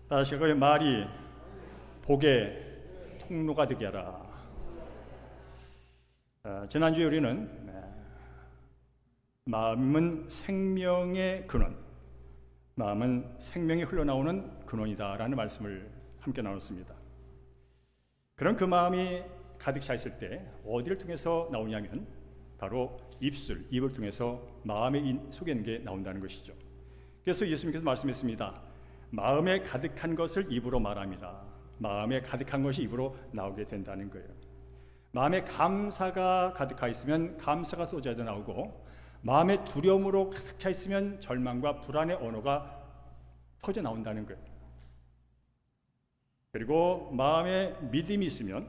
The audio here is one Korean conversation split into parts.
다시 그 말이 복의 통로가 되게 하라. 지난주에 우리는 마음은 생명의 근원, 마음은 생명이 흘러나오는 근원이다라는 말씀을 함께 나눴습니다. 그런 그 마음이 가득 차 있을 때 어디를 통해서 나오냐면 바로 입을 통해서 마음의 속에 있는 게 나온다는 것이죠. 그래서 예수님께서 말씀했습니다. 마음에 가득한 것을 입으로 말합니다. 마음에 가득한 것이 입으로 나오게 된다는 거예요. 마음에 감사가 가득하 있으면 감사가 쏟아져 나오고, 마음에 두려움으로 가득 차 있으면 절망과 불안의 언어가 터져 나온다는 거예요. 그리고 마음에 믿음이 있으면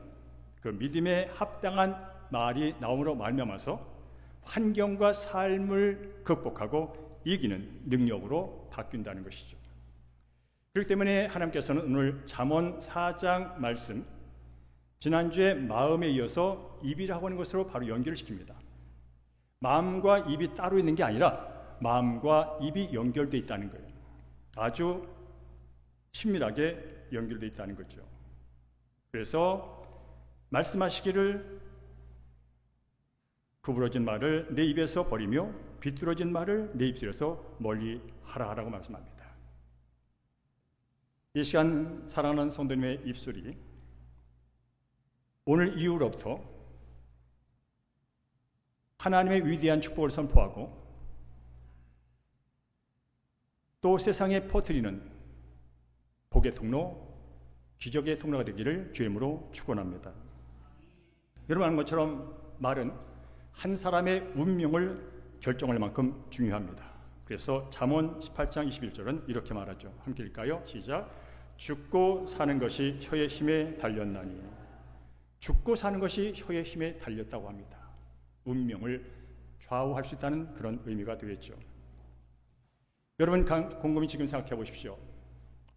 그 믿음에 합당한 말이 나옴으로 말미암아서 환경과 삶을 극복하고 이기는 능력으로 바뀐다는 것이죠. 그렇기 때문에 하나님께서는 오늘 잠언 4장 말씀, 지난주에 마음에 이어서 입이라고 하는 것으로 바로 연결을 시킵니다. 마음과 입이 따로 있는 게 아니라 마음과 입이 연결되어 있다는 거예요. 아주 친밀하게 연결되어 있다는 거죠. 그래서 말씀하시기를 구부러진 말을 내 입에서 버리며 비뚤어진 말을 내 입술에서 멀리 하라고 말씀합니다. 이 시간 사랑하는 성도님의 입술이 오늘 이후로부터 하나님의 위대한 축복을 선포하고 또 세상에 퍼뜨리는 복의 통로, 기적의 통로가 되기를 주의 이름으로 축원합니다. 여러분 아는 것처럼 말은 한 사람의 운명을 결정할 만큼 중요합니다. 그래서 잠언 18장 21절은 이렇게 말하죠. 함께 읽을까요? 시작. 죽고 사는 것이 혀의 힘에 달렸나니. 죽고 사는 것이 혀의 힘에 달렸다고 합니다. 운명을 좌우할 수 있다는 그런 의미가 되겠죠. 여러분 곰곰이 지금 생각해 보십시오.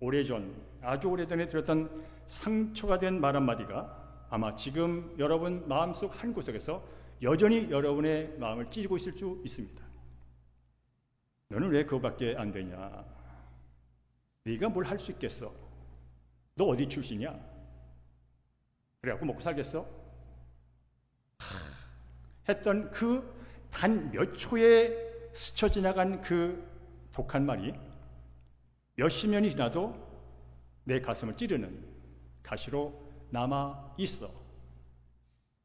오래전, 아주 오래전에 들었던 상처가 된 말 한마디가 아마 지금 여러분 마음속 한 구석에서 여전히 여러분의 마음을 찌르고 있을 수 있습니다. 너는 왜 그거밖에 안 되냐? 네가 뭘 할 수 있겠어? 너 어디 출신이야? 그래갖고 먹고 살겠어? 했던 그 단 몇 초에 스쳐 지나간 그 독한 말이 몇십 년이 지나도 내 가슴을 찌르는 가시로 남아 있어.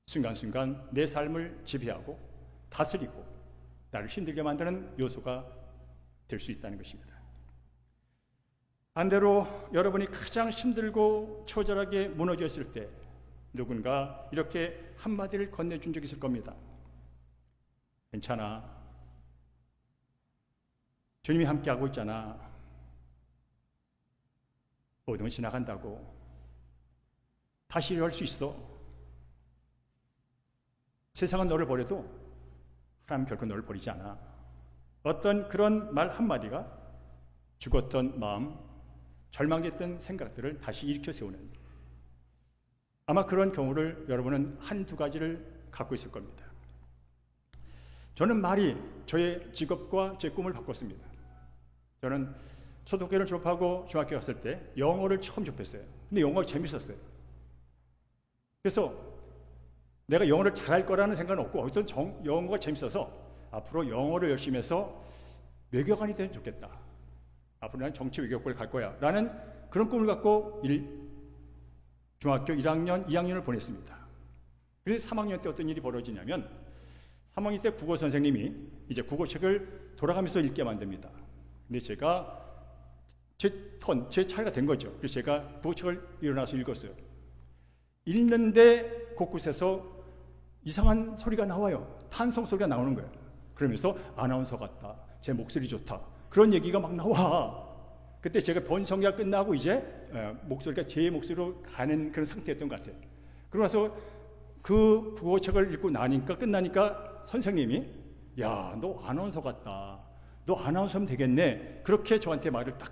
순간순간 내 삶을 지배하고 다스리고 나를 힘들게 만드는 요소가 될 수 있다는 것입니다. 반대로 여러분이 가장 힘들고 처절하게 무너져 있을 때 누군가 이렇게 한마디를 건네준 적이 있을 겁니다. 괜찮아. 주님이 함께하고 있잖아. 모든 건 지나간다고. 다시 일어날 수 있어. 세상은 너를 버려도 하나님 결코 너를 버리지 않아. 어떤 그런 말 한마디가 죽었던 마음, 절망했던 생각들을 다시 일으켜 세우는, 아마 그런 경우를 여러분은 한두 가지를 갖고 있을 겁니다. 저는 말이 저의 직업과 제 꿈을 바꿨습니다. 저는 초등학교를 졸업하고 중학교 갔을 때 영어를 처음 접했어요. 근데 영어가 재밌었어요. 그래서 내가 영어를 잘할 거라는 생각은 없고 어떤 영어가 재밌어서 앞으로 영어를 열심히 해서 외교관이 되면 좋겠다. 앞으로 나는 정치 외교학과를 갈 거야 라는 그런 꿈을 갖고 중학교 1학년, 2학년을 보냈습니다. 그래서 3학년 때 어떤 일이 벌어지냐면 3학년 때 국어 선생님이 이제 국어책을 돌아가면서 읽게 만듭니다. 근데 제가 제 차례가 된 거죠. 그래서 제가 국어책을 일어나서 읽었어요. 읽는데 곳곳에서 이상한 소리가 나와요. 탄성 소리가 나오는 거예요. 그러면서 아나운서 같다. 제 목소리 좋다. 그런 얘기가 막 나와. 그때 제가 번성기가 끝나고 이제 목소리가 제 목소리로 가는 그런 상태였던 것 같아요. 그러고 나서 그 국어책을 읽고 끝나니까 선생님이 야, 너 아나운서 같다. 너 아나운서면 되겠네. 그렇게 저한테 말을 딱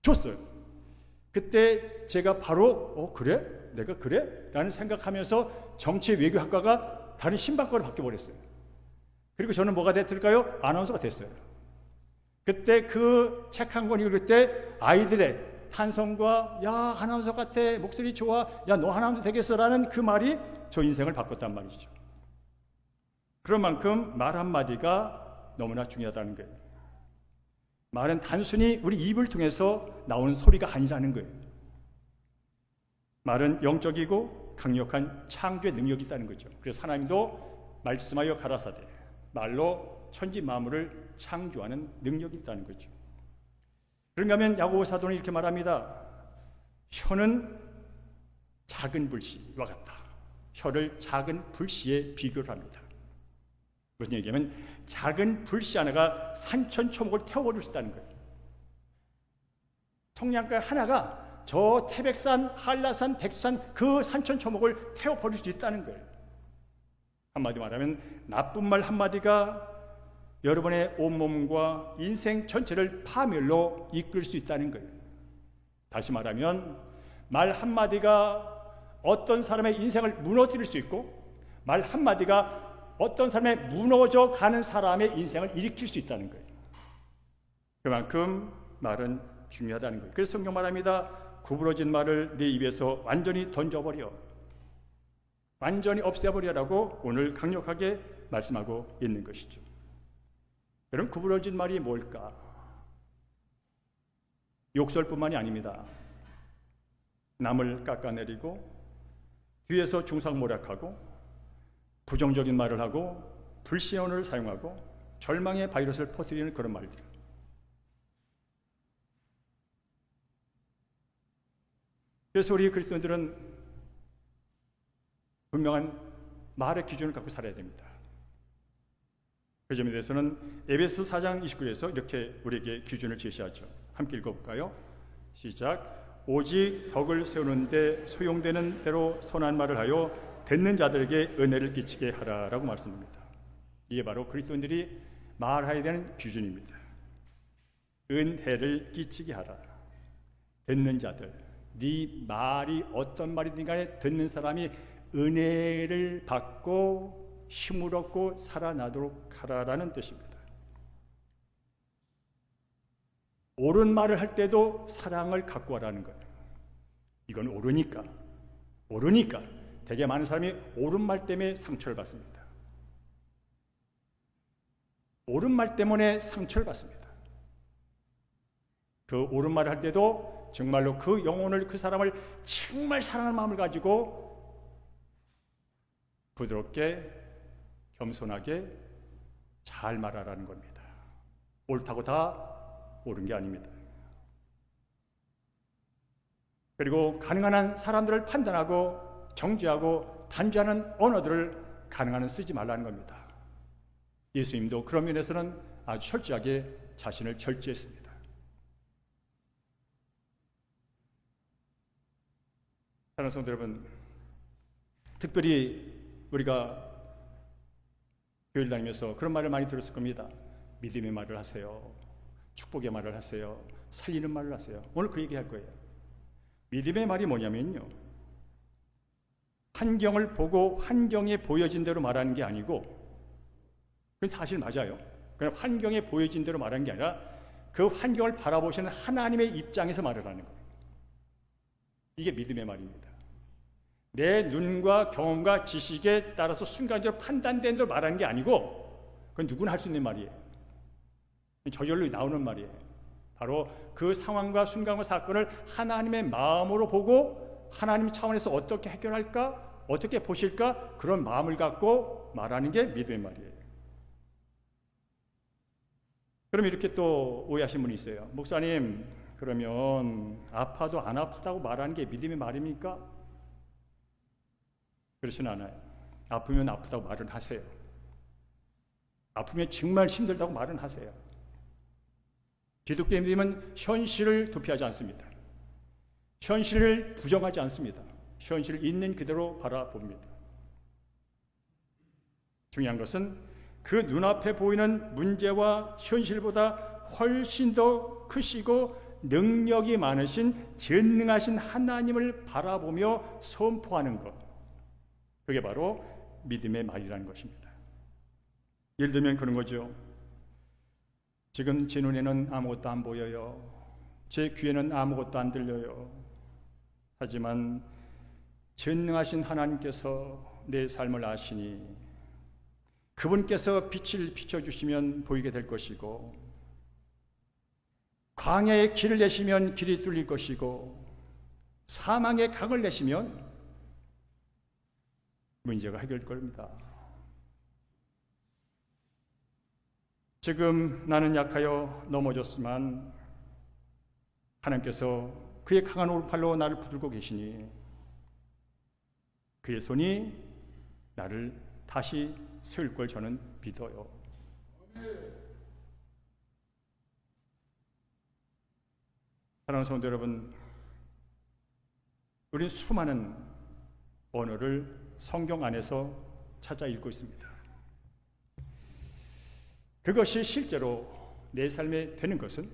줬어요. 그때 제가 바로 그래? 내가 그래? 라는 생각하면서 정치 외교학과가 다른 신학과로 바뀌어버렸어요. 그리고 저는 뭐가 됐을까요? 아나운서가 됐어요. 그때 그 책 한 권 읽을 때 아이들의 탄성과 야 아나운서 같아, 목소리 좋아, 야 너 아나운서 되겠어라는 그 말이 저 인생을 바꿨단 말이죠. 그런 만큼 말 한마디가 너무나 중요하다는 거예요. 말은 단순히 우리 입을 통해서 나오는 소리가 아니라는 거예요. 말은 영적이고 강력한 창조의 능력이 있다는 거죠. 그래서 하나님도 말씀하여 가라사대, 말로 천지 만물을 창조하는 능력이 있다는 거죠. 그런가 하면 야고보 사도는 이렇게 말합니다. 혀는 작은 불씨와 같다. 혀를 작은 불씨에 비교를 합니다. 무슨 얘기냐면 작은 불씨 하나가 산천초목을 태워버릴 수 있다는 거예요. 성냥갈 하나가 저 태백산, 한라산, 백두산 그 산천초목을 태워버릴 수 있다는 거예요. 한마디 말하면 나쁜 말 한마디가 여러분의 온몸과 인생 전체를 파멸로 이끌 수 있다는 거예요. 다시 말하면 말 한마디가 어떤 사람의 인생을 무너뜨릴 수 있고, 말 한마디가 어떤 사람의 무너져 가는 사람의 인생을 일으킬 수 있다는 거예요. 그만큼 말은 중요하다는 거예요. 그래서 성경 말합니다. 구부러진 말을 네 입에서 완전히 던져버려, 완전히 없애버려라고 오늘 강력하게 말씀하고 있는 것이죠. 여러분, 구부러진 말이 뭘까? 욕설뿐만이 아닙니다. 남을 깎아내리고 뒤에서 중상모략하고 부정적인 말을 하고 불신언어를 사용하고 절망의 바이러스를 퍼뜨리는 그런 말들. 그래서 우리 그리스도인들은 분명한 말의 기준을 갖고 살아야 됩니다. 그 점에 대해서는 에베소 4장 29절에서 이렇게 우리에게 기준을 제시하죠. 함께 읽어볼까요? 시작. 오직 덕을 세우는데 소용되는 대로 선한 말을 하여 듣는 자들에게 은혜를 끼치게 하라라고 말씀합니다. 이게 바로 그리스도인들이 말해야 되는 기준입니다. 은혜를 끼치게 하라. 듣는 자들, 네 말이 어떤 말이든 간에 듣는 사람이 은혜를 받고 힘을 얻고 살아나도록 하라라는 뜻입니다. 옳은 말을 할 때도 사랑을 갖고 하라는 거예요. 이건 옳으니까 되게 많은 사람이 옳은 말 때문에 상처를 받습니다. 옳은 말 때문에 상처를 받습니다. 그 옳은 말을 할 때도 정말로 그 영혼을, 그 사람을 정말 사랑하는 마음을 가지고 부드럽게 겸손하게 잘 말하라는 겁니다. 옳다고 다 옳은 게 아닙니다. 그리고 가능한 한 사람들을 판단하고 정죄하고 단죄하는 언어들을 가능한 한 쓰지 말라는 겁니다. 예수님도 그런 면에서는 아주 철저하게 자신을 절제했습니다. 사랑하는 성도 여러분, 특별히 우리가 교회를 다니면서 그런 말을 많이 들었을 겁니다. 믿음의 말을 하세요. 축복의 말을 하세요. 살리는 말을 하세요. 오늘 그 얘기할 거예요. 믿음의 말이 뭐냐면요, 환경을 보고 환경에 보여진 대로 말하는 게 아니고, 그건 사실 맞아요. 그냥 환경에 보여진 대로 말하는 게 아니라 그 환경을 바라보시는 하나님의 입장에서 말을 하는 거예요. 이게 믿음의 말입니다. 내 눈과 경험과 지식에 따라서 순간적으로 판단된 대로 말하는 게 아니고, 그건 누구나 할 수 있는 말이에요. 저절로 나오는 말이에요. 바로 그 상황과 순간과 사건을 하나님의 마음으로 보고 하나님 차원에서 어떻게 해결할까, 어떻게 보실까, 그런 마음을 갖고 말하는 게 믿음의 말이에요. 그럼 이렇게 또 오해하신 분이 있어요. 목사님, 그러면 아파도 안 아프다고 말하는 게 믿음의 말입니까? 그렇지는 않아요. 아프면 아프다고 말은 하세요. 아프면 정말 힘들다고 말은 하세요. 기독교의 믿음은 현실을 도피하지 않습니다. 현실을 부정하지 않습니다. 현실을 있는 그대로 바라봅니다. 중요한 것은 그 눈앞에 보이는 문제와 현실보다 훨씬 더 크시고 능력이 많으신 전능하신 하나님을 바라보며 선포하는 것, 그게 바로 믿음의 말이라는 것입니다. 예를 들면 그런 거죠. 지금 제 눈에는 아무것도 안 보여요. 제 귀에는 아무것도 안 들려요. 하지만 전능하신 하나님께서 내 삶을 아시니 그분께서 빛을 비춰주시면 보이게 될 것이고, 광야에 길을 내시면 길이 뚫릴 것이고, 사망의 강을 내시면 문제가 해결될 겁니다. 지금 나는 약하여 넘어졌지만 하나님께서 그의 강한 오른팔로 나를 붙들고 계시니 그의 손이 나를 다시 세울 걸 저는 믿어요. 사랑하는 성도 여러분, 우리는 수많은 언어를 성경 안에서 찾아 읽고 있습니다. 그것이 실제로 내 삶에 되는 것은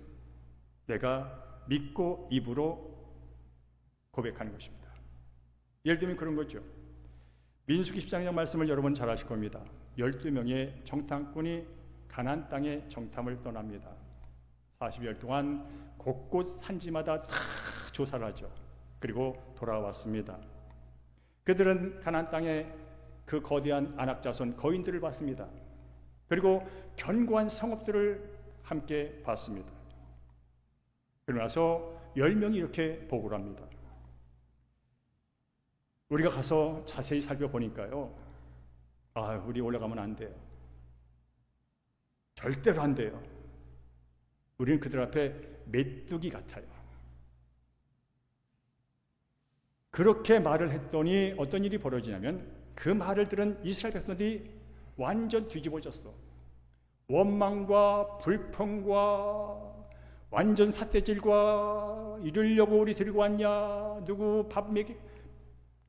내가 믿고 입으로 고백하는 것입니다. 예를 들면 그런 거죠. 민수기 13장 말씀을 여러분 잘 아실 겁니다. 12명의 정탐꾼이 가나안 땅의 정탐을 떠납니다. 40일 동안 곳곳 산지마다 다 조사를 하죠. 그리고 돌아왔습니다. 그들은 가나안 땅에 그 거대한 안악자손 거인들을 봤습니다. 그리고 견고한 성읍들을 함께 봤습니다. 그러고 나서 10명이 이렇게 보고를 합니다. 우리가 가서 자세히 살펴보니까요, 우리 올라가면 안 돼요. 절대로 안 돼요. 우리는 그들 앞에 메뚜기 같아요. 그렇게 말을 했더니 어떤 일이 벌어지냐면, 그 말을 들은 이스라엘 백성들이 완전 뒤집어졌어. 원망과 불평과 완전 삿대질과, 이러려고 우리 들고 왔냐, 누구 밥 먹이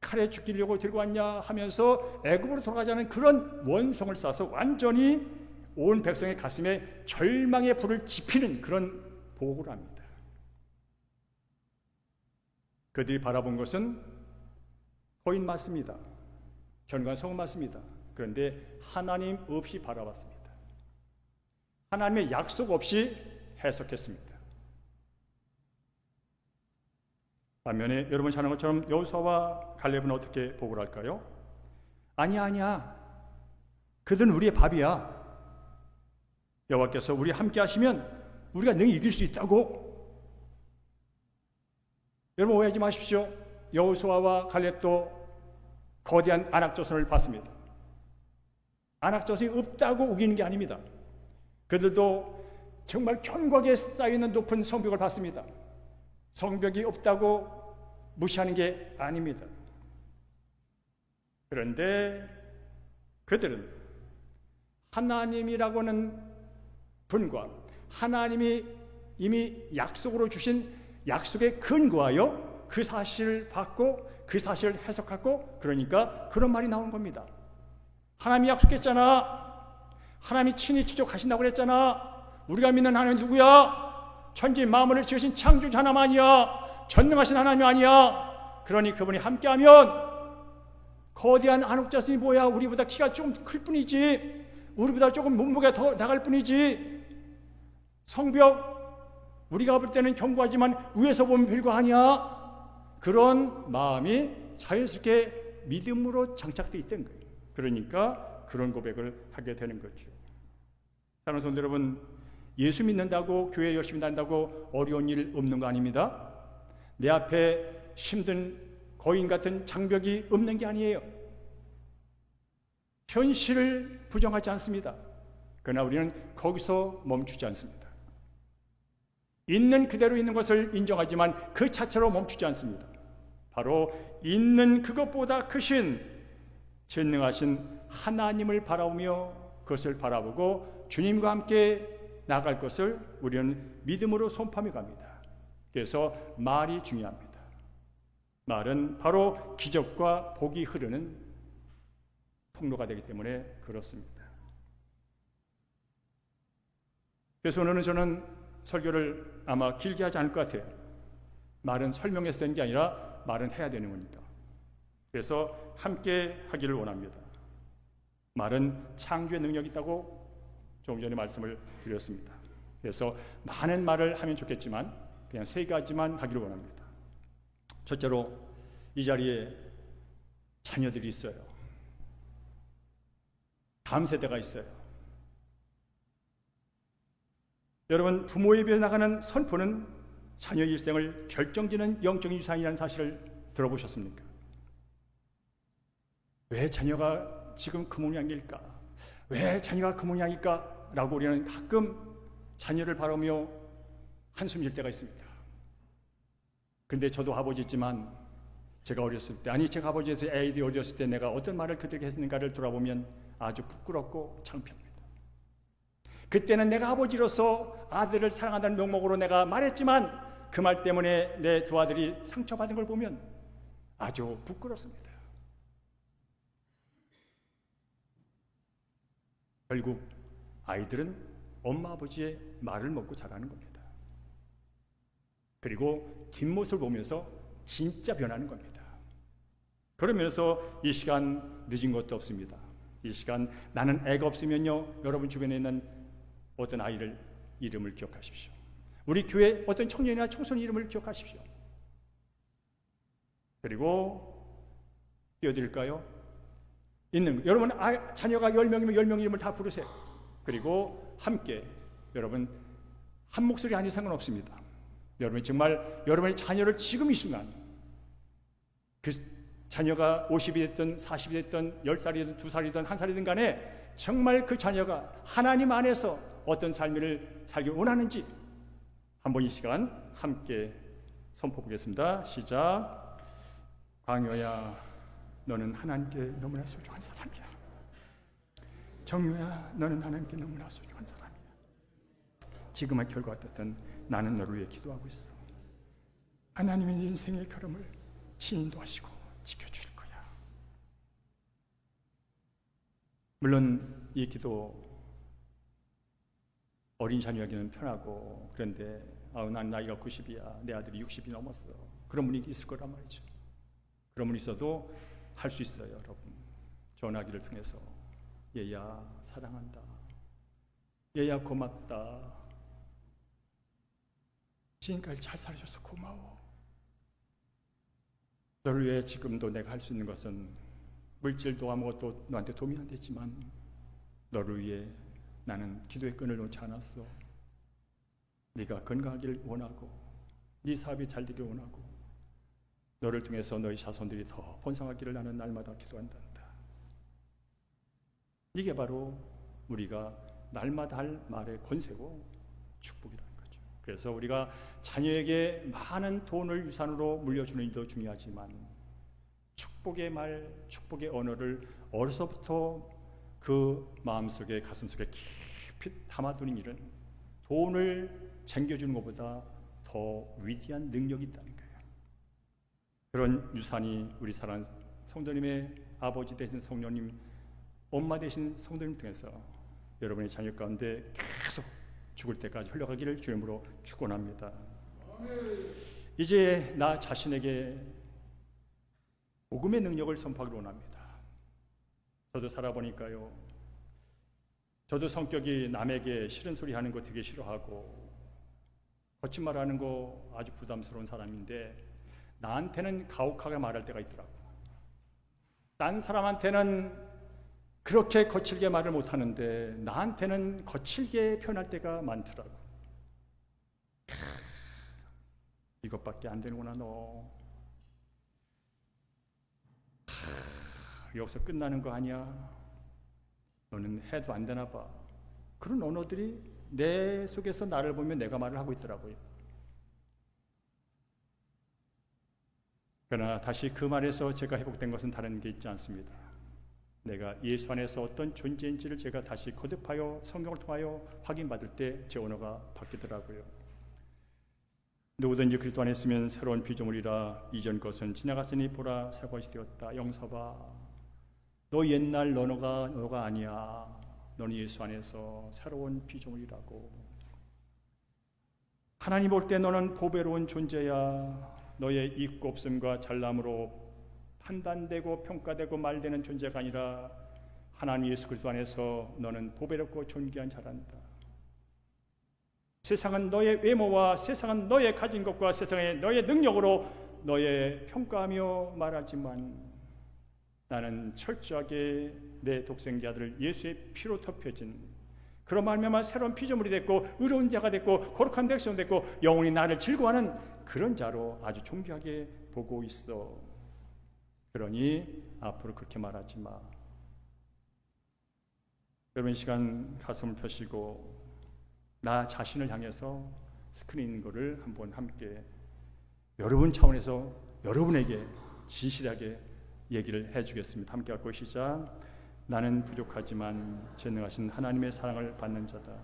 칼에 죽이려고 들고 왔냐 하면서 애굽으로 돌아가자는 그런 원성을 쌓아서 완전히 온 백성의 가슴에 절망의 불을 지피는 그런 보고를 합니다. 그들이 바라본 것은 거인 맞습니다. 견고한 성은 맞습니다. 그런데 하나님 없이 바라봤습니다. 하나님의 약속 없이 해석했습니다. 반면에 여러분 잘 아는 것처럼 여호수아와 갈렙은 어떻게 보고를 할까요? 아니야. 그들은 우리의 밥이야. 여호와께서 우리 함께 하시면 우리가 능히 이길 수 있다고. 여러분 오해하지 마십시오. 여호수아와 갈렙도 거대한 안악자손을 봤습니다. 안악자손이 없다고 우기는 게 아닙니다. 그들도 정말 견고하게 쌓여있는 높은 성벽을 봤습니다. 성벽이 없다고 무시하는 게 아닙니다. 그런데 그들은 하나님이라고는 분과 하나님이 이미 약속으로 주신 약속에 근거하여 그 사실을 받고 그 사실을 해석하고, 그러니까 그런 말이 나온 겁니다. 하나님이 약속했잖아. 하나님이 친히 직접 가신다고 그랬잖아. 우리가 믿는 하나님 누구야? 천지 만물을 지으신 창조주 하나님 아니야? 전능하신 하나님 아니야? 그러니 그분이 함께하면 거대한 안옥자손이 뭐야? 우리보다 키가 좀 클 뿐이지, 우리보다 조금 몸무게가 더 나갈 뿐이지, 성벽 우리가 볼 때는 견고하지만 위에서 보면 별거 아니야. 그런 마음이 자연스럽게 믿음으로 장착되어 있던 거예요. 그러니까 그런 고백을 하게 되는 거죠. 사랑하는 성도 여러분, 예수 믿는다고 교회 열심히 다닌다고 어려운 일 없는 거 아닙니다. 내 앞에 힘든 거인 같은 장벽이 없는 게 아니에요. 현실을 부정하지 않습니다. 그러나 우리는 거기서 멈추지 않습니다. 있는 그대로 있는 것을 인정하지만 그 자체로 멈추지 않습니다. 바로 있는 그것보다 크신 전능하신 하나님을 바라보며 그것을 바라보고 주님과 함께 나갈 것을 우리는 믿음으로 선포하며 갑니다. 그래서 말이 중요합니다. 말은 바로 기적과 복이 흐르는 통로가 되기 때문에 그렇습니다. 그래서 오늘은 저는 설교를 아마 길게 하지 않을 것 같아요. 말은 설명해서 되는 게 아니라 말은 해야 되는 겁니다. 그래서 함께 하기를 원합니다. 말은 창조의 능력이 있다고 조금 전에 말씀을 드렸습니다. 그래서 많은 말을 하면 좋겠지만 그냥 세 가지만 하기를 원합니다. 첫째로, 이 자리에 자녀들이 있어요. 다음 세대가 있어요. 여러분, 부모에 비해 나가는 선포는 자녀의 일생을 결정짓는 영적인 유산이라는 사실을 들어보셨습니까? 왜 자녀가 지금 그 모양일까? 왜 자녀가 그 모양일까? 라고 우리는 가끔 자녀를 바라보며 한숨 쉴 때가 있습니다. 근데 저도 아버지지만 제가 어렸을 때, 아니 제가 아버지에서 애들이 어렸을 때 내가 어떤 말을 그들에게 했는가를 돌아보면 아주 부끄럽고 창피합니다. 그때는 내가 아버지로서 아들을 사랑한다는 명목으로 내가 말했지만 그 말 때문에 내 두 아들이 상처받은 걸 보면 아주 부끄럽습니다. 결국 아이들은 엄마 아버지의 말을 먹고 자라는 겁니다. 그리고 뒷모습을 보면서 진짜 변하는 겁니다. 그러면서 이 시간 늦은 것도 없습니다. 이 시간 나는 애가 없으면요, 여러분 주변에 있는 어떤 아이를 이름을 기억하십시오. 우리 교회 어떤 청년이나 청소년 이름을 기억하십시오. 그리고 띄워드릴까요? 여러분 자녀가 10명이면 10명 이름을 다 부르세요. 그리고 함께 여러분 한 목소리 아니 상관없습니다. 여러분이 정말 여러분의 자녀를 지금 이 순간, 그 자녀가 50이 됐든 40이 됐든 10살이든 2살이든 1살이든 간에 정말 그 자녀가 하나님 안에서 어떤 삶을 살기 원하는지 한번 이 시간 함께 선포 보겠습니다. 시작. 광효야, 너는 하나님께 너무나 소중한 사람이야. 정효야, 너는 하나님께 너무나 소중한 사람이야. 지금의 결과 어떻든 나는 너를 위해 기도하고 있어. 하나님의 인생의 걸음을 인도하시고 지켜주실 거야. 물론 이 기도 어린 자녀에게는 편하고, 그런데 난 나이가 90이야, 내 아들이 60이 넘었어, 그런 분이 있을 거란 말이죠. 그런 분이 있어도 할 수 있어요. 여러분, 전화기를 통해서 얘야 사랑한다, 얘야 고맙다, 지금까지 잘 살아줘서 고마워, 너를 위해 지금도 내가 할 수 있는 것은 물질도 아무것도 너한테 도움이 안 되지만 너를 위해 나는 기도의 끈을 놓지 않았어. 네가 건강하기를 원하고 네 사업이 잘 되길 원하고 너를 통해서 너희 자손들이 더 번성하기를 나는 날마다 기도한다. 이게 바로 우리가 날마다 할 말의 권세고 축복이라는 거죠. 그래서 우리가 자녀에게 많은 돈을 유산으로 물려주는 일도 중요하지만 축복의 말, 축복의 언어를 어려서부터 그 마음속에, 가슴속에 깊이 담아두는 일은 돈을 챙겨주는 것보다 더 위대한 능력이 있다는 거예요. 그런 유산이 우리 사랑하는 성도님의 아버지 되신 성령님, 엄마 되신 성도님 통해서 여러분의 자녀 가운데 계속 죽을 때까지 흘러가기를 주님으로 축원합니다. 이제 나 자신에게 복음의 능력을 선포하기를 원합니다. 저도 살아보니까요, 저도 성격이 남에게 싫은 소리 하는 거 되게 싫어하고 거친 말 하는 거 아주 부담스러운 사람인데, 나한테는 가혹하게 말할 때가 있더라고요. 딴 사람한테는 그렇게 거칠게 말을 못하는데 나한테는 거칠게 표현할 때가 많더라고요. 이것밖에 안 되는구나 너. 여기서 끝나는 거 아니야. 너는 해도 안 되나 봐. 그런 언어들이 내 속에서 나를 보면 내가 말을 하고 있더라고요. 그러나 다시 그 말에서 제가 회복된 것은 다른 게 있지 않습니다. 내가 예수 안에서 어떤 존재인지를 제가 다시 거듭하여 성경을 통하여 확인받을 때 제 언어가 바뀌더라고요. 누구든지 그리스도 안에 있으면 새로운 피조물이라, 이전 것은 지나갔으니 보라 새 것이 되었다. 영서봐, 너 옛날 너가 아니야. 너는 예수 안에서 새로운 피조물이라고. 하나님 볼 때 너는 보배로운 존재야. 너의 있고 없음과 잘남으로 판단되고 평가되고 말되는 존재가 아니라 하나님 예수 그리스도 안에서 너는 보배롭고 존귀한 자란다. 세상은 너의 외모와 세상은 너의 가진 것과 세상의 너의 능력으로 너의 평가하며 말하지만 나는 철저하게 내 독생자들을 예수의 피로 덮여진 그런 말미암아 새로운 피조물이 됐고 의로운 자가 됐고 거룩한 백성 됐고 영원히 나를 즐거워하는 그런 자로 아주 존귀하게 보고 있어. 그러니 앞으로 그렇게 말하지 마. 여러분 이 시간 가슴을 펴시고 나 자신을 향해서 스크린 있는 거를 한번 함께 여러분 차원에서 여러분에게 진실하게 얘기를 해주겠습니다. 함께 할 것이자 나는 부족하지만 전능하신 하나님의 사랑을 받는 자다.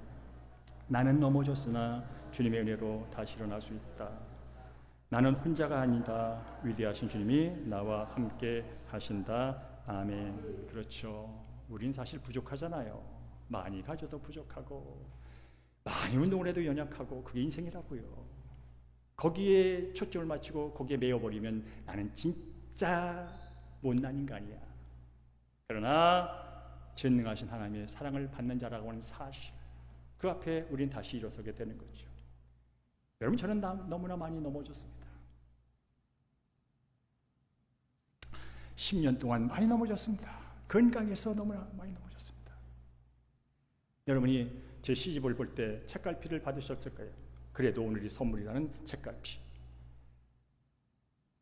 나는 넘어졌으나 주님의 은혜로 다시 일어날 수 있다. 나는 혼자가 아니다. 위대하신 주님이 나와 함께 하신다. 아멘. 그렇죠. 우린 사실 부족하잖아요. 많이 가져도 부족하고 많이 운동을 해도 연약하고 그게 인생이라고요. 거기에 초점을 맞추고 거기에 매여버리면 나는 진짜 못난 인간이야. 그러나 전능하신 하나님의 사랑을 받는 자라고 하는 사실, 그 앞에 우린 다시 일어서게 되는 거죠. 여러분 저는 너무나 많이 넘어졌습니다. 10년 동안 많이 넘어졌습니다. 건강에서 너무나 많이 넘어졌습니다. 여러분이 제 시집을 볼 때 책갈피를 받으셨을 거예요. 그래도 오늘이 선물이라는 책갈피.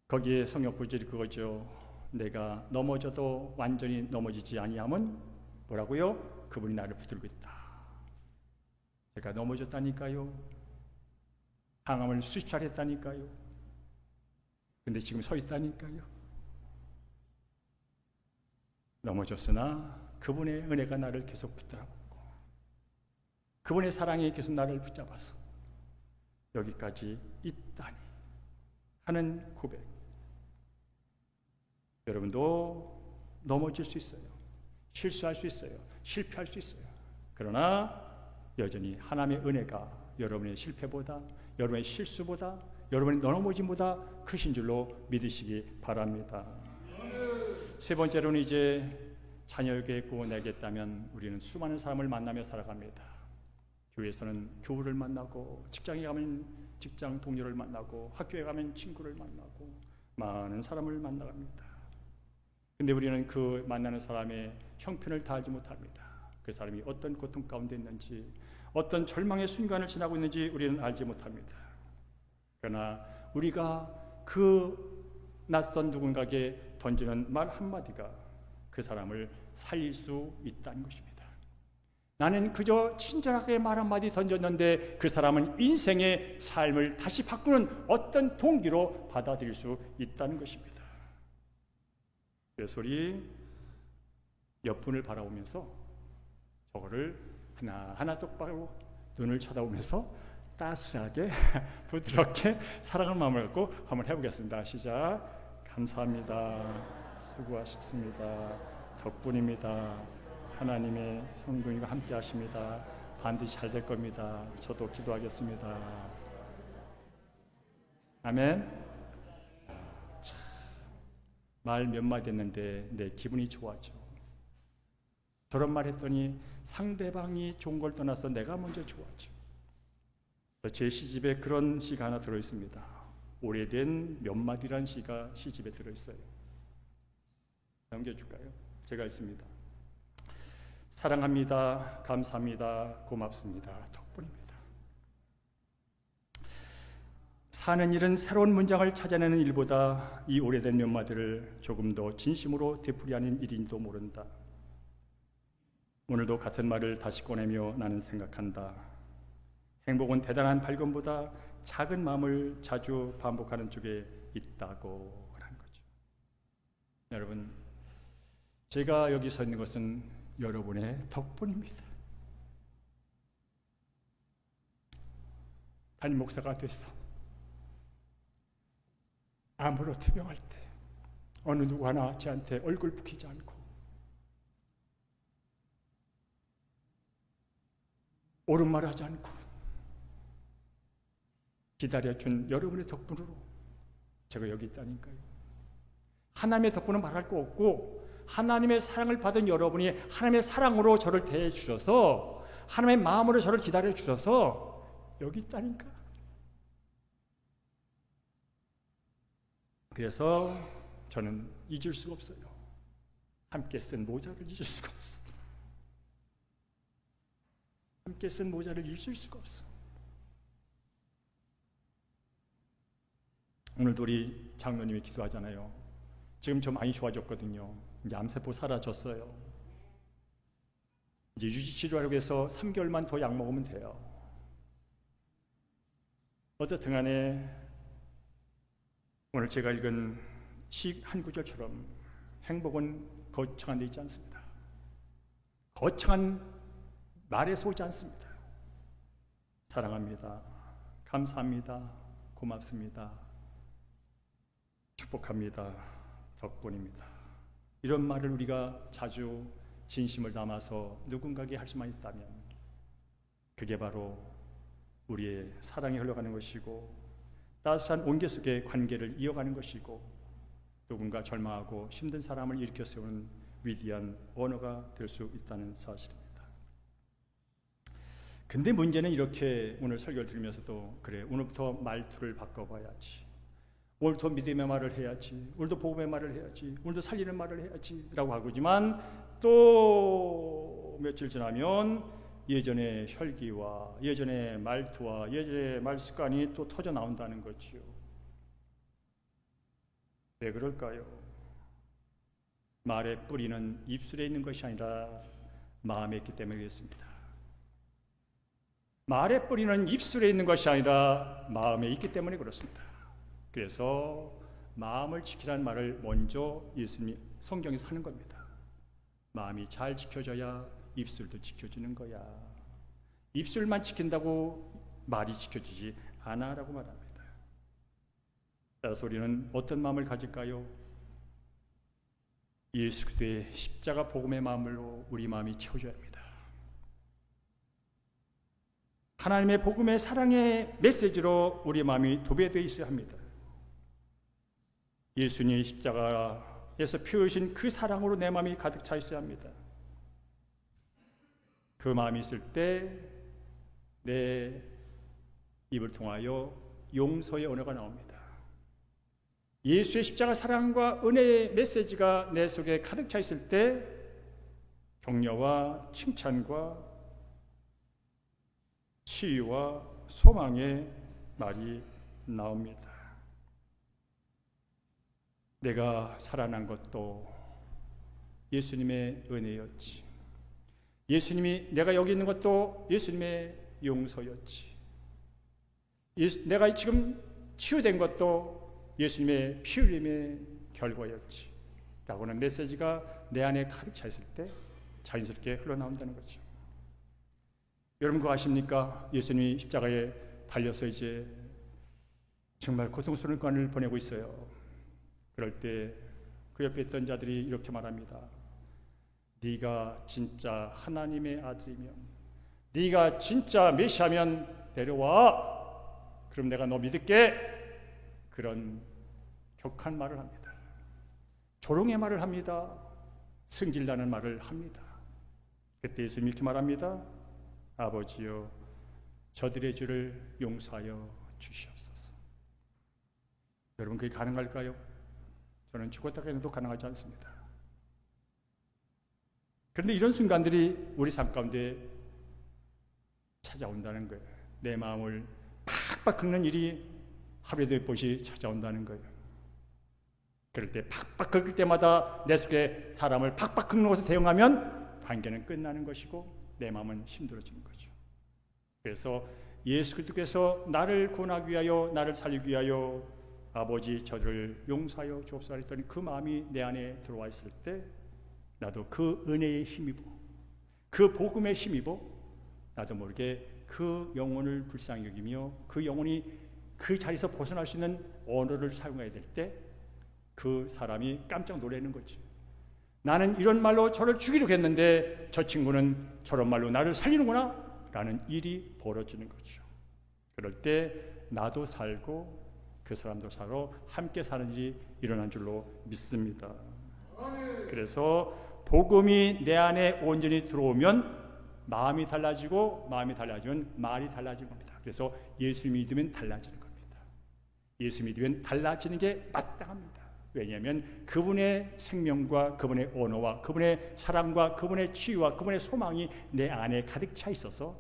거기에 성역구절이 그거죠. 내가 넘어져도 완전히 넘어지지 아니하면 뭐라고요? 그분이 나를 붙들고 있다. 제가 넘어졌다니까요. 항암을 수십 차례 했다니까요. 근데 지금 서 있다니까요. 넘어졌으나 그분의 은혜가 나를 계속 붙들고 그분의 사랑이 계속 나를 붙잡아서 여기까지 있다니 하는 고백. 여러분도 넘어질 수 있어요. 실수할 수 있어요. 실패할 수 있어요. 그러나 여전히 하나님의 은혜가 여러분의 실패보다 여러분의 실수보다 여러분의 넘어짐보다 크신 줄로 믿으시기 바랍니다. 세 번째로는 이제 자녀에게 구원하겠다면 우리는 수많은 사람을 만나며 살아갑니다. 교회에서는 교우를 만나고 직장에 가면 직장 동료를 만나고 학교에 가면 친구를 만나고 많은 사람을 만나갑니다. 근데 우리는 그 만나는 사람의 형편을 다 알지 못합니다. 그 사람이 어떤 고통 가운데 있는지 어떤 절망의 순간을 지나고 있는지 우리는 알지 못합니다. 그러나 우리가 그 낯선 누군가에게 던지는 말 한마디가 그 사람을 살릴 수 있다는 것입니다. 나는 그저 친절하게 말 한마디 던졌는데 그 사람은 인생의 삶을 다시 바꾸는 어떤 동기로 받아들일 수 있다는 것입니다. 그래서 우리 옆분을 바라보면서 저거를 하나하나 똑바로 눈을 쳐다보면서 따스하게 부드럽게 사랑의 마음을 갖고 한번 해보겠습니다. 시작. 감사합니다. 수고하셨습니다. 덕분입니다. 하나님의 성령님과 함께 하십니다. 반드시 잘 될 겁니다. 저도 기도하겠습니다. 아멘. 말 몇 마디 했는데 내 기분이 좋아져. 저런 말 했더니 상대방이 좋은 걸 떠나서 내가 먼저 좋아져. 제 시집에 그런 시가 하나 들어있습니다. 오래된 몇 마디란 시가 시집에 들어있어요. 넘겨줄까요? 제가 있습니다. 사랑합니다. 감사합니다. 고맙습니다. 덕분입니다. 사는 일은 새로운 문장을 찾아내는 일보다 이 오래된 몇 마디를 조금 더 진심으로 되풀이하는 일인지도 모른다. 오늘도 같은 말을 다시 꺼내며 나는 생각한다. 행복은 대단한 발견보다 작은 마음을 자주 반복하는 쪽에 있다고 하는 거죠. 여러분, 제가 여기 서 있는 것은 여러분의 덕분입니다. 담임 목사가 돼서 암으로 투병할 때 어느 누구 하나 저한테 얼굴 붉히지 않고 옳은 말 하지 않고 기다려준 여러분의 덕분으로 제가 여기 있다니까요. 하나님의 덕분은 말할 거 없고 하나님의 사랑을 받은 여러분이 하나님의 사랑으로 저를 대해 주셔서 하나님의 마음으로 저를 기다려 주셔서 여기 있다니까. 그래서 저는 잊을 수가 없어요. 함께 쓴 모자를 잊을 수가 없어. 함께 쓴 모자를 잊을 수가 없어. 오늘도 우리 장로님이 기도하잖아요. 지금 좀 많이 좋아졌거든요. 이제 암세포 사라졌어요. 이제 유지치료하려고 해서 3개월만 더 약 먹으면 돼요. 어쨌든 간에 오늘 제가 읽은 시 한 구절처럼 행복은 거창한 데 있지 않습니다. 거창한 말에서 오지 않습니다. 사랑합니다. 감사합니다. 고맙습니다. 축복합니다. 덕분입니다. 이런 말을 우리가 자주 진심을 담아서 누군가에게 할 수만 있다면 그게 바로 우리의 사랑이 흘러가는 것이고 따스한 온기 속의 관계를 이어가는 것이고 누군가 절망하고 힘든 사람을 일으켜 세우는 위대한 언어가 될 수 있다는 사실입니다. 근데 문제는 이렇게 오늘 설교를 들으면서도 그래 오늘부터 말투를 바꿔봐야지, 오늘부터 믿음의 말을 해야지, 오늘도 복음의 말을 해야지, 오늘도 살리는 말을 해야지 라고 하고지만 또 며칠 지나면 예전의 혈기와 예전의 말투와 예전의 말 습관이 또 터져 나온다는 거지요. 왜 그럴까요? 말의 뿌리는 입술에 있는 것이 아니라 마음에 있기 때문이겠습니다. 말의 뿌리는 입술에 있는 것이 아니라 마음에 있기 때문에 그렇습니다. 그래서 마음을 지키라는 말을 먼저 예수님이 성경에서 하는 겁니다. 마음이 잘 지켜져야 입술도 지켜지는 거야. 입술만 지킨다고 말이 지켜지지 않아 라고 말합니다. 따라서 우리는 어떤 마음을 가질까요? 예수 그리스도의 십자가 복음의 마음으로 우리 마음이 채워져야 합니다. 하나님의 복음의 사랑의 메시지로 우리 마음이 도배되어 있어야 합니다. 예수님의 십자가에서 피우신 그 사랑으로 내 마음이 가득 차 있어야 합니다. 그 마음이 있을 때 내 입을 통하여 용서의 언어가 나옵니다. 예수의 십자가 사랑과 은혜의 메시지가 내 속에 가득 차 있을 때 격려와 칭찬과 치유와 소망의 말이 나옵니다. 내가 살아난 것도 예수님의 은혜였지. 예수님이 내가 여기 있는 것도 예수님의 용서였지. 내가 지금 치유된 것도 예수님의 피 흘림의 결과였지 라고는 메시지가 내 안에 가득 차 있을 때 자연스럽게 흘러나온다는 거죠. 여러분 그거 아십니까? 예수님이 십자가에 달려서 이제 정말 고통스러운 시간을 보내고 있어요. 그럴 때 그 옆에 있던 자들이 이렇게 말합니다. 네가 진짜 하나님의 아들이면, 네가 진짜 메시아면 데려와. 그럼 내가 너 믿을게. 그런 격한 말을 합니다. 조롱의 말을 합니다. 승질나는 말을 합니다. 그때 예수님이 이렇게 말합니다. 아버지여, 저들의 죄를 용서하여 주시옵소서. 여러분 그게 가능할까요? 저는 죽었다가 해도 가능하지 않습니다. 그런데 이런 순간들이 우리 삶 가운데 찾아온다는 거예요. 내 마음을 팍팍 긁는 일이 하루에도 몇 번씩 찾아온다는 거예요. 그럴 때 팍팍 긁을 때마다 내 속에 사람을 팍팍 긁는 것에 대응하면 관계는 끝나는 것이고 내 마음은 힘들어지는 거죠. 그래서 예수 그리스도께서 나를 구원하기 위하여, 나를 살리기 위하여 아버지 저들을 용서하여 주옵소서 했더니 그 마음이 내 안에 들어와 있을 때 나도 그 은혜에 힘입어, 그 복음에 힘입어 나도 모르게 그 영혼을 불쌍히 여기며 그 영혼이 그 자리에서 벗어날 수 있는 언어를 사용해야 될 때 그 사람이 깜짝 놀라는 거지. 나는 이런 말로 저를 죽이려고 했는데 저 친구는 저런 말로 나를 살리는구나 라는 일이 벌어지는 거죠. 그럴 때 나도 살고 그 사람도 살아 함께 사는 일이 일어난 줄로 믿습니다. 그래서 복음이 내 안에 온전히 들어오면 마음이 달라지면 말이 달라지는 겁니다. 그래서 예수 믿으면 달라지는 겁니다. 예수 믿으면 달라지는 게 마땅합니다. 왜냐하면 그분의 생명과 그분의 언어와 그분의 사랑과 그분의 치유와 그분의 소망이 내 안에 가득 차 있어서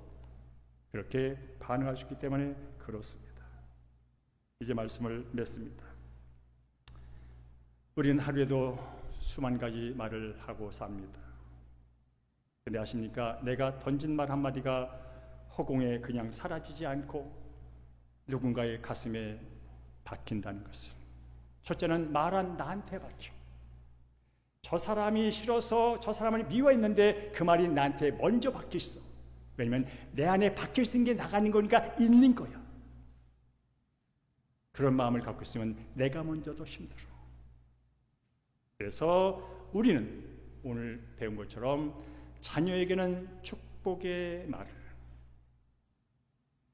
그렇게 반응할 수 있기 때문에 그렇습니다. 이제 말씀을 맺습니다. 우리는 하루에도 수만 가지 말을 하고 삽니다. 근데 아십니까? 내가 던진 말 한마디가 허공에 그냥 사라지지 않고 누군가의 가슴에 박힌다는 것을. 첫째는 말한 나한테 박혀. 저 사람이 싫어서 저 사람을 미워했는데 그 말이 나한테 먼저 박혔어. 왜냐면 내 안에 박혀 있는 게 나가는 거니까 있는 거야. 그런 마음을 갖고 있으면 내가 먼저도 힘들어. 그래서 우리는 오늘 배운 것처럼 자녀에게는 축복의 말을,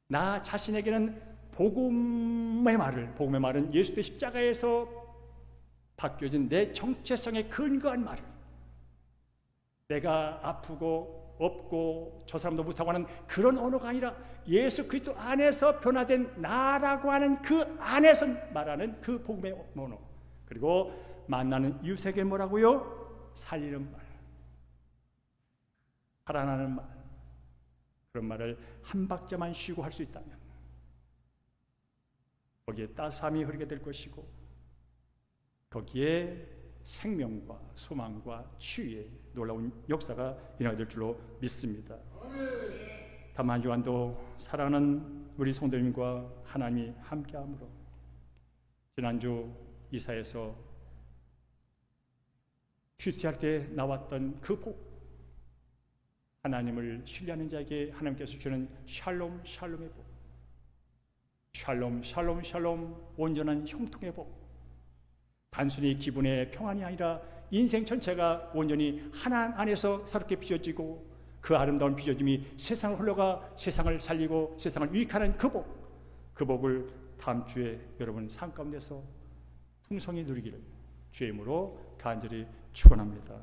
나 자신에게는 복음의 말은 예수의 십자가에서 바뀌어진 내 정체성에 근거한 말을, 내가 아프고 없고 저 사람도 못하고 하는 그런 언어가 아니라 예수 그리스도 안에서 변화된 나라고 하는 그 안에서 말하는 그 복음의 언어, 그리고 만나는 이웃에게 뭐라고요? 살리는 말, 살아나는 말, 그런 말을 한 박자만 쉬고 할 수 있다면 거기에 따스함이 흐르게 될 것이고 거기에 생명과 소망과 치유의 놀라운 역사가 일어나게 될 줄로 믿습니다. 다만 요한도 사랑하는 우리 성도님과 하나님이 함께함으로 지난주 이사에서 큐티할 때 나왔던 그 복, 하나님을 신뢰하는 자에게 하나님께서 주는 샬롬 샬롬의 복, 샬롬 샬롬 샬롬 온전한 형통의 복, 단순히 기분의 평안이 아니라 인생 전체가 온전히 하나님 안에서 새롭게 빚어지고 그 아름다운 빚어짐이 세상을 흘러가 세상을 살리고 세상을 유익하는 그 복, 그 복을 다음 주에 여러분 삶 가운데서 풍성히 누리기를 주의 이름으로 간절히 축원합니다.